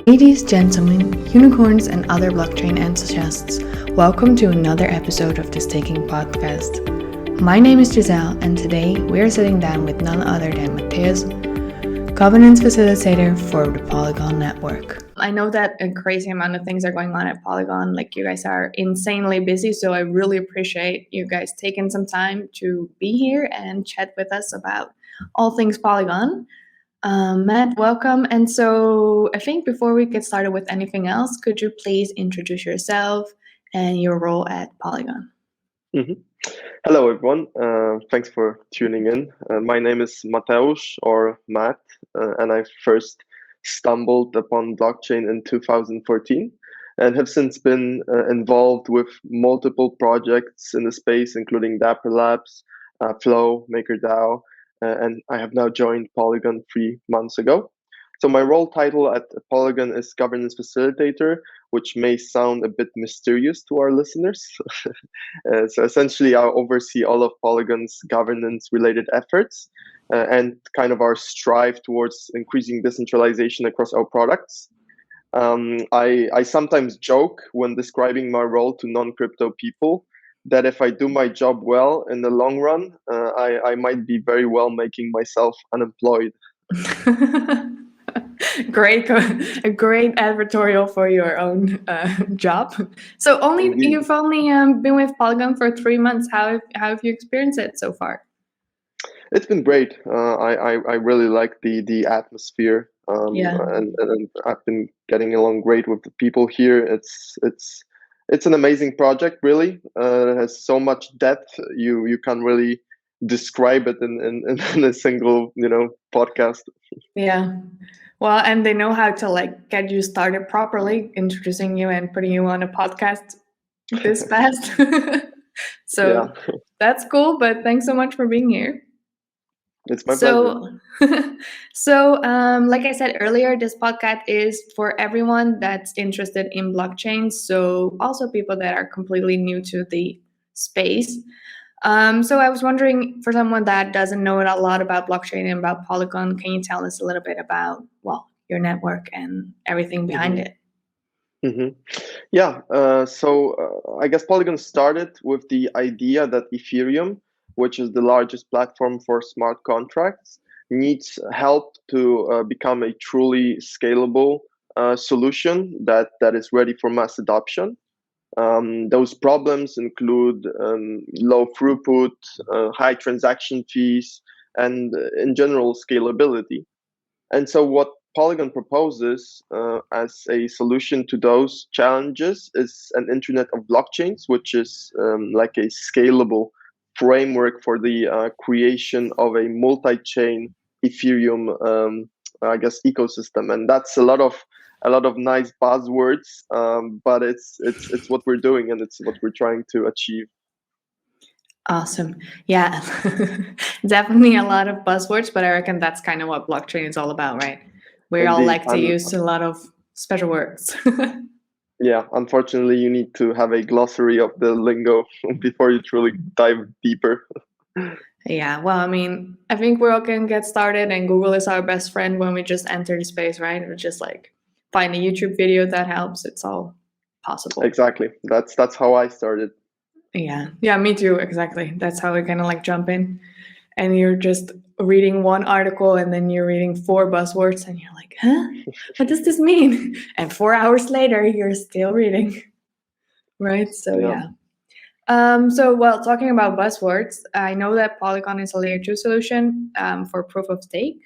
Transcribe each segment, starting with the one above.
Ladies, gentlemen, unicorns, and other blockchain enthusiasts, welcome to another episode of the Stakin podcast. My name is Giselle, and today we are sitting down with none other than Matthias, governance facilitator for the Polygon network. I know that a crazy amount of things are going on at Polygon, like you guys are insanely busy, so I really appreciate you guys taking some time to be here and chat with us about all things Polygon. Matt, welcome. And so I think before we get started with anything else, could you please introduce yourself and your role at Polygon? Hello, everyone. Thanks for tuning in. My name is Mateusz, or Matt, and I first stumbled upon blockchain in 2014 and have since been involved with multiple projects in the space, including Dapper Labs, Flow, MakerDAO, and I have now joined Polygon 3 months ago. So my role title at Polygon is governance facilitator, which may sound a bit mysterious to our listeners. So essentially, I oversee all of Polygon's governance-related efforts and kind of our strive towards increasing decentralization across our products. I sometimes joke when describing my role to non-crypto people that if I do my job well in the long run, I might be very well making myself unemployed. A great advertorial for your own job. So you've only been with Polygon for 3 months. How have you experienced it so far? It's been great. I really like the atmosphere, and I've been getting along great with the people here. It's an amazing project, really. It has so much depth. You can't really describe it in a single podcast. Yeah. Well, and they know how to get you started properly, introducing you and putting you on a podcast this fast. So that's cool, but thanks so much for being here. It's my pleasure. So, like I said earlier, this podcast is for everyone that's interested in blockchain. So also people that are completely new to the space. So I was wondering, for someone that doesn't know a lot about blockchain and about Polygon, can you tell us a little bit about, your network and everything behind it? Yeah. So I guess Polygon started with the idea that Ethereum, which is the largest platform for smart contracts, needs help to become a truly scalable solution that is ready for mass adoption. Those problems include low throughput, high transaction fees, and in general scalability. And so what Polygon proposes as a solution to those challenges is an internet of blockchains, which is like a scalable framework for the creation of a multi-chain Ethereum, ecosystem. And that's a lot of nice buzzwords, but it's what we're doing and it's what we're trying to achieve. Awesome. Yeah, definitely a lot of buzzwords, but I reckon that's kind of what blockchain is all about, right? We all like to use a lot of special words. Yeah, unfortunately, you need to have a glossary of the lingo before you truly dive deeper. Yeah, well, I mean, I think we all can get started, and Google is our best friend when we just enter the space, right? We just find a YouTube video that helps. It's all possible. Exactly. That's how I started. Yeah, me too. Exactly. That's how we kind of jump in, and you're just reading one article, and then you're reading 4 buzzwords, and you're like, huh? What does this mean? And 4 hours later, you're still reading, right? So yeah. Talking about buzzwords, I know that Polygon is a layer 2 solution for proof of stake.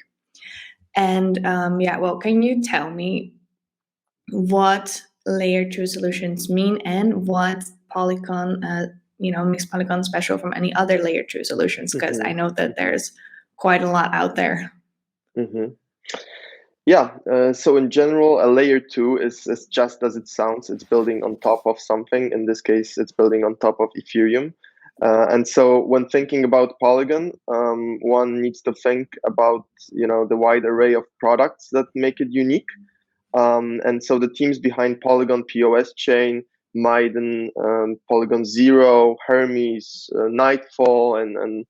And can you tell me what layer 2 solutions mean and what Polygon, makes Polygon special from any other layer 2 solutions? Because I know that there's quite a lot out there. Yeah, so in general, a layer 2 is just as it sounds. It's building on top of something. In this case, it's building on top of Ethereum. And so when thinking about Polygon, one needs to think about the wide array of products that make it unique. And so the teams behind Polygon POS Chain, Maiden, Polygon Zero, Hermes, Nightfall, and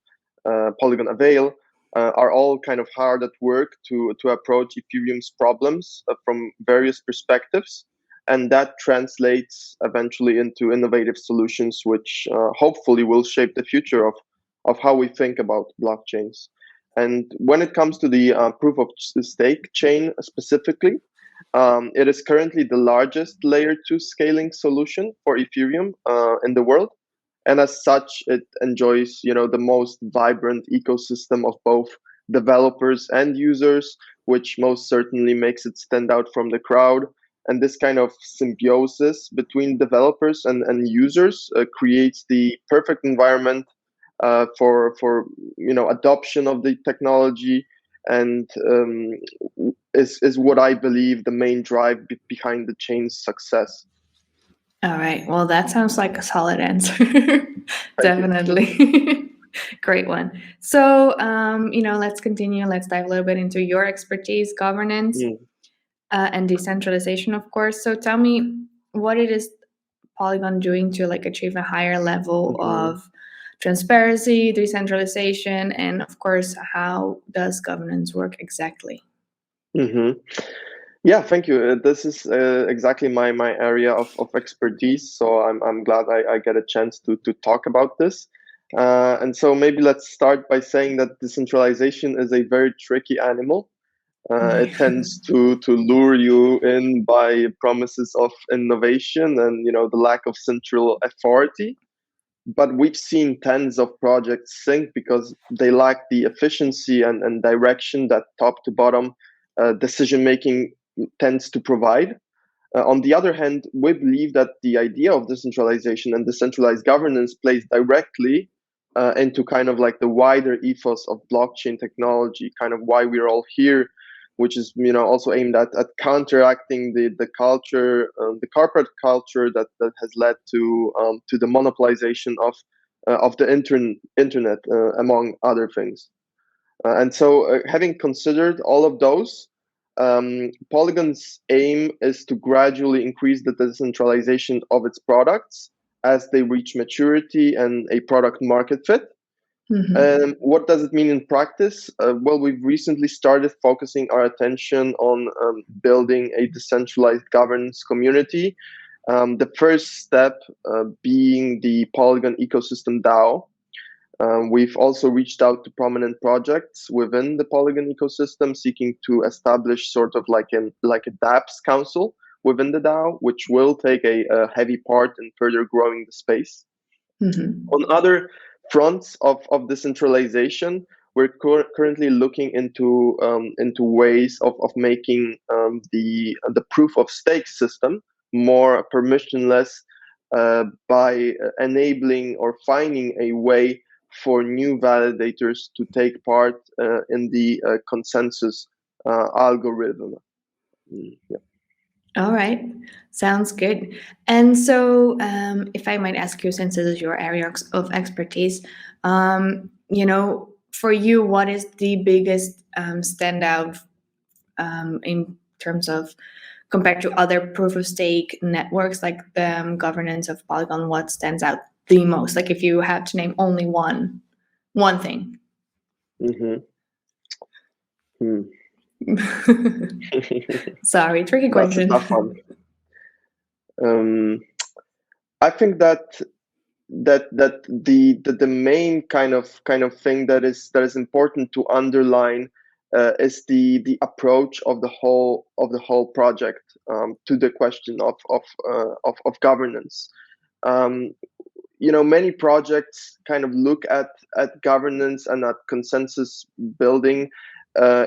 Polygon Avail are all kind of hard at work to approach Ethereum's problems from various perspectives. And that translates eventually into innovative solutions, which hopefully will shape the future of how we think about blockchains. And when it comes to the proof of stake chain specifically, it is currently the largest layer 2 scaling solution for Ethereum in the world. And as such, it enjoys, the most vibrant ecosystem of both developers and users, which most certainly makes it stand out from the crowd. And this kind of symbiosis between developers and users creates the perfect environment for adoption of the technology, and is what I believe the main drive behind the chain's success. All right. Well, that sounds like a solid answer. Thank you. Definitely. Great one. So, let's continue. Let's dive a little bit into your expertise, governance, and decentralization, of course. So tell me what it is Polygon doing to achieve a higher level of transparency, decentralization, and of course, how does governance work exactly? Yeah, thank you. This is exactly my area of expertise. So I'm glad I get a chance to talk about this. And so maybe let's start by saying that decentralization is a very tricky animal. It tends to lure you in by promises of innovation and the lack of central authority. But we've seen tens of projects sink because they lack the efficiency and direction that top to bottom decision making tends to provide. On the other hand, we believe that the idea of decentralization and decentralized governance plays directly into kind of like the wider ethos of blockchain technology, kind of why we're all here, which is also aimed at counteracting the culture, the corporate culture that has led to the monopolization of the internet, among other things. And so, having considered all of those, Polygon's aim is to gradually increase the decentralization of its products as they reach maturity and a product market fit. What does it mean in practice? Well, we've recently started focusing our attention on building a decentralized governance community. The first step being the Polygon ecosystem DAO. We've also reached out to prominent projects within the Polygon ecosystem, seeking to establish sort of like a DApps council within the DAO, which will take a heavy part in further growing the space. On other fronts of decentralization, we're currently looking into ways of making the proof of stake system more permissionless by enabling or finding a way for new validators to take part in the consensus algorithm. Yeah. All right, sounds good. And so, if I might ask you, since this is your area of expertise, for you, what is the biggest standout in terms of compared to other proof of stake networks, like the governance of Polygon? What stands out the most? Like, if you had to name only one thing. Sorry, tricky question. That's a tough one. I think that the main kind of thing that is important to underline is the approach of the whole project to the question of governance. Many projects kind of look at governance and at consensus building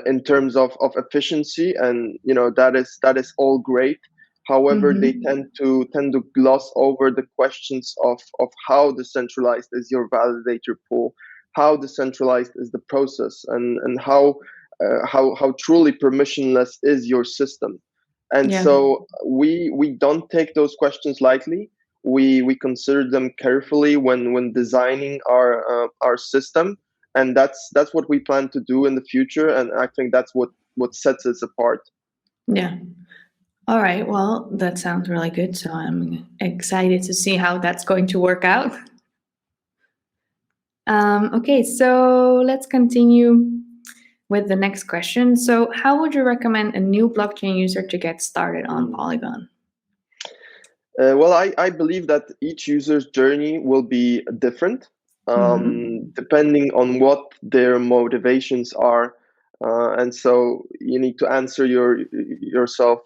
in terms of efficiency, and that is all great. However, they tend to gloss over the questions of how decentralized is your validator pool, how decentralized is the process, and how truly permissionless is your system. And so we don't take those questions lightly. We consider them carefully when designing our system, and that's what we plan to do in the future. And I think that's what sets us apart. Yeah. All right. Well, that sounds really good. So I'm excited to see how that's going to work out. Okay, so let's continue. with the next question. So, how would you recommend a new blockchain user to get started on Mm. Polygon? Well, I believe that each user's journey will be different, depending on what their motivations are. And so you need to answer yourself.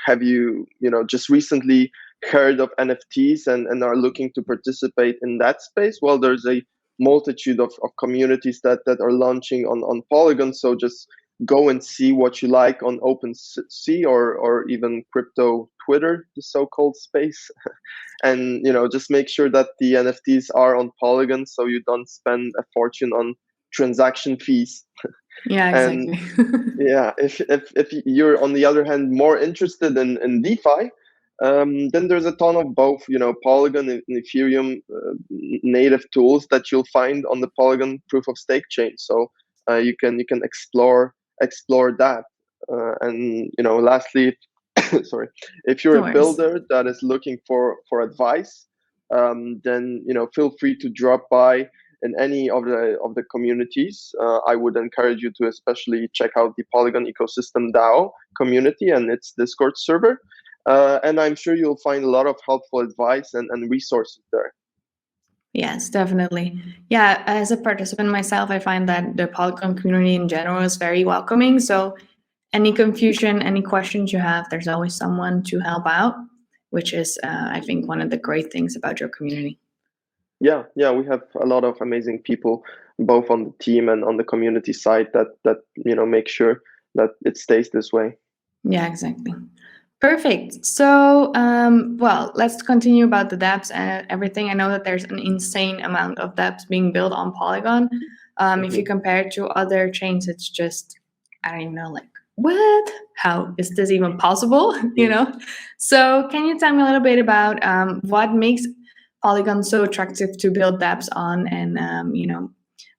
Have you just recently heard of NFTs and are looking to participate in that space? Well, there's a multitude of communities that are launching on Polygon. So just go and see what you like on OpenSea or even crypto Twitter, the so-called space, and just make sure that the NFTs are on Polygon, so you don't spend a fortune on transaction fees. Yeah, And exactly. yeah, if you're on the other hand more interested in DeFi, then there's a ton of both, Polygon and Ethereum native tools that you'll find on the Polygon proof of stake chain. So you can explore that. And lastly, sorry, if you're No a worries. builder that is looking for advice, then feel free to drop by in any of the communities. I would encourage you to especially check out the Polygon ecosystem DAO community and its Discord server. And I'm sure you'll find a lot of helpful advice and resources there. Yes, definitely. Yeah, as a participant myself, I find that the Polygon community in general is very welcoming. So, any confusion, any questions you have, there's always someone to help out, which is, I think, one of the great things about your community. Yeah, we have a lot of amazing people, both on the team and on the community side that make sure that it stays this way. Yeah, exactly. Perfect. So, well, let's continue about the dApps and everything. I know that there's an insane amount of dApps being built on Polygon. If you compare it to other chains, it's just, I don't even know, like, what? How is this even possible? So, can you tell me a little bit about what makes Polygon so attractive to build dApps on, and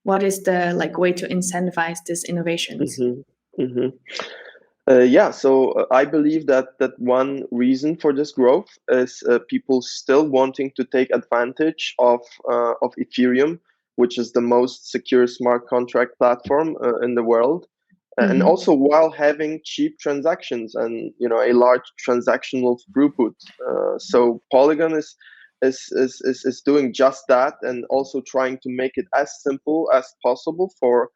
what is the way to incentivize these innovations? Yeah, so I believe that one reason for this growth is people still wanting to take advantage of Ethereum, which is the most secure smart contract platform in the world, and also while having cheap transactions and a large transactional throughput. So Polygon is doing just that, and also trying to make it as simple as possible for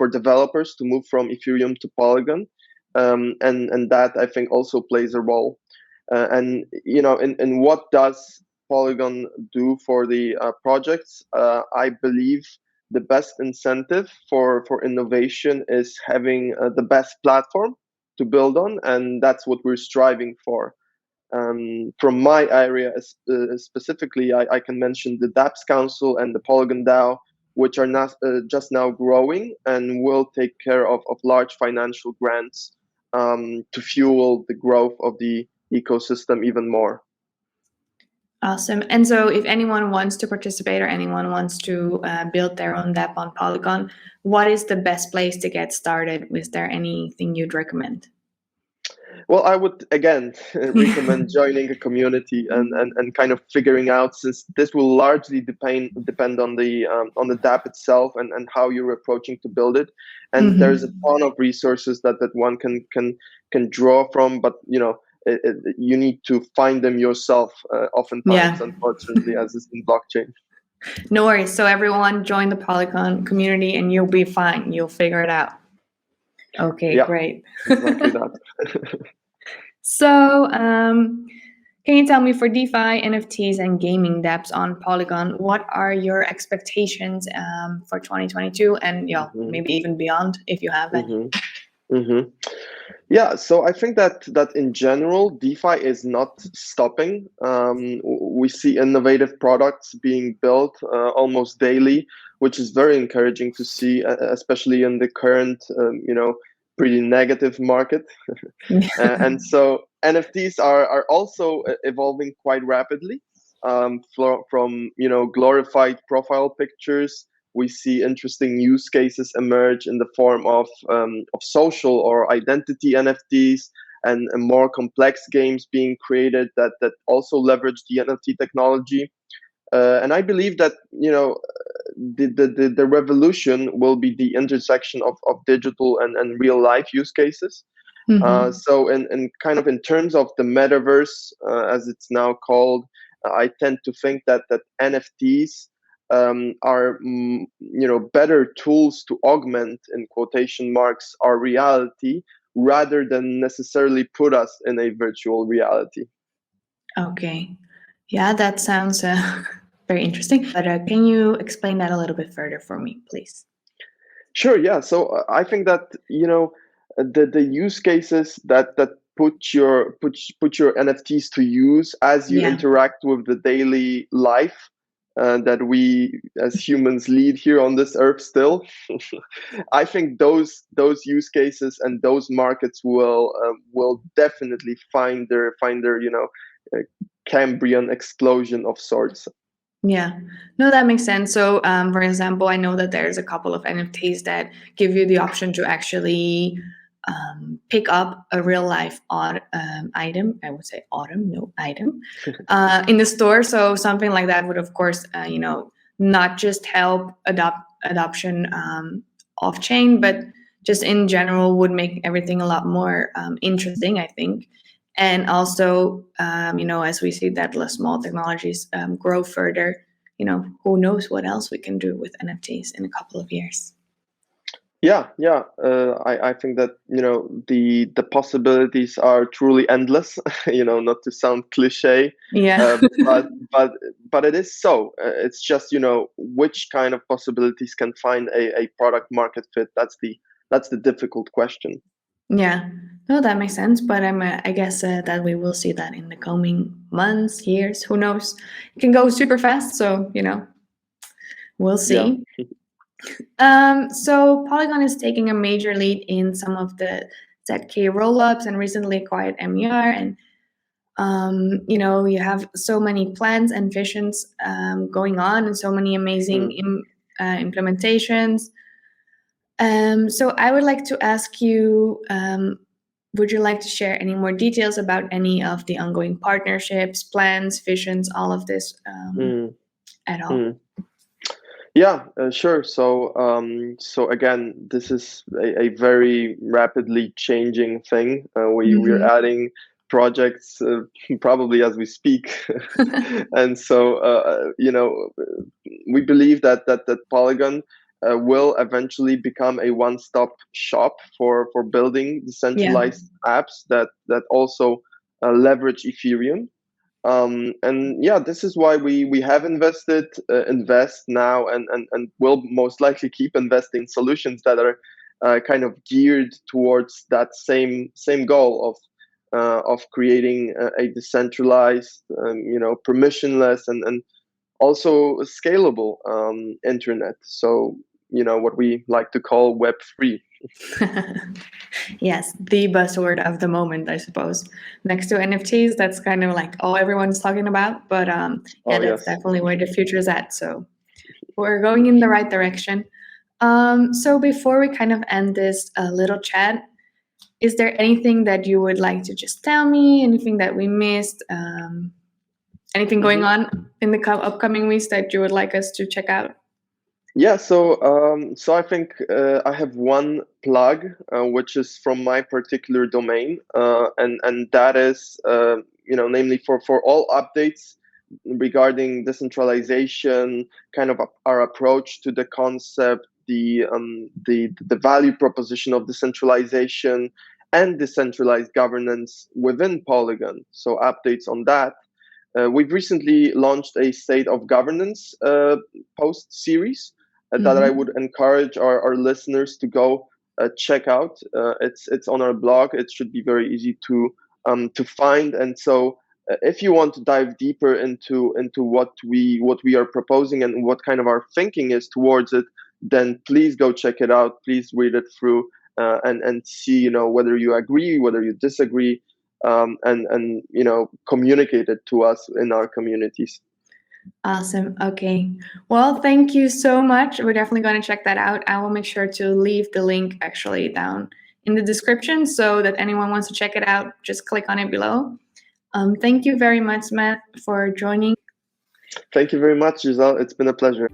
developers to move from Ethereum to Polygon. And that I think also plays a role. And in what does Polygon do for the projects? I believe the best incentive for innovation is having the best platform to build on, and that's what we're striving for. From my area specifically, I can mention the DApps Council and the Polygon DAO, which are not just now growing and will take care of large financial grants to fuel the growth of the ecosystem even more. Awesome. And so if anyone wants to participate or anyone wants to build their own dApp on Polygon, what is the best place to get started? Is there anything you'd recommend? Well, I would again recommend joining a community and kind of figuring out, since this will largely depend on the DApp itself and how you're approaching to build it. And there's a ton of resources that one can draw from, but you need to find them yourself. Oftentimes, unfortunately, as is in blockchain. No worries. So everyone join the Polygon community and you'll be fine. You'll figure it out. Okay, Yeah, great. exactly that. So, can you tell me, for DeFi, NFTs, and gaming dApps on Polygon, what are your expectations for 2022 and maybe even beyond, if you have any? Yeah, so I think that in general, DeFi is not stopping. We see innovative products being built almost daily, which is very encouraging to see, especially in the current, pretty negative market. And so NFTs are also evolving quite rapidly. From glorified profile pictures, we see interesting use cases emerge in the form of social or identity NFTs, and more complex games being created that also leverage the NFT technology. And I believe that the revolution will be the intersection of digital and real life use cases. So in kind of in terms of the metaverse, as it's now called, I tend to think that NFTs are better tools to augment, in quotation marks, our reality rather than necessarily put us in a virtual reality. Okay. Yeah, that sounds very interesting. But can you explain that a little bit further for me, please? Sure, yeah. So I think that the use cases that put your NFTs to use as you Yeah. interact with the daily life that we as humans lead here on this earth still. I think those use cases and those markets will definitely find their Cambrian explosion of sorts. Yeah, no, that makes sense. So, for example, I know that there's a couple of NFTs that give you the option to actually pick up a real life item. I would say item in the store. So something like that would, of course, not just help adoption off chain, but just in general would make everything a lot more interesting, I think. And also, as we see that less small technologies grow further, who knows what else we can do with NFTs in a couple of years. Yeah, yeah. I think that the possibilities are truly endless. Not to sound cliche, Yeah. but it is so. It's just which kind of possibilities can find a product market fit. That's the difficult question. Yeah, no, that makes sense. But I guess that we will see that in the coming months, years. Who knows? It can go super fast, so we'll Yeah. see. So Polygon is taking a major lead in some of the ZK rollups and recently acquired MER, and you have so many plans and visions going on, and so many amazing implementations. So I would like to ask you, would you like to share any more details about any of the ongoing partnerships, plans, visions, all of this at all? Yeah, sure. So again, this is a very rapidly changing thing. We're adding projects probably as we speak, and so we believe that Polygon will eventually become a one-stop shop for building decentralized apps that also leverage Ethereum. And yeah, this is why we have invested, invest now, and will most likely keep investing in solutions that are kind of geared towards that same goal of creating a decentralized, permissionless and also scalable internet. So what we like to call Web3. Yes, the buzzword of the moment, I suppose. Next to NFTs, that's kind of like all everyone's talking about. But that's Yes. definitely where the future is at. So we're going in the right direction. So before we kind of end this little chat, is there anything that you would like to just tell me? Anything that we missed? Anything going on in the upcoming weeks that you would like us to check out? Yeah, so I think I have one plug, which is from my particular domain, and that is namely for all updates regarding decentralization, kind of our approach to the concept, the value proposition of decentralization and decentralized governance within Polygon. So updates on that. We've recently launched a state of governance post series that I would encourage our listeners to go check out. It's on our blog. It should be very easy to find. And so, if you want to dive deeper into what we are proposing and what kind of our thinking is towards it, then please go check it out. Please read it through and see whether you agree, whether you disagree. And communicate it to us in our communities. Awesome. Okay. Well, thank you so much. We're definitely going to check that out. I will make sure to leave the link actually down in the description so that anyone wants to check it out, just click on it below. Thank you very much, Matt, for joining. Thank you very much, Giselle. It's been a pleasure.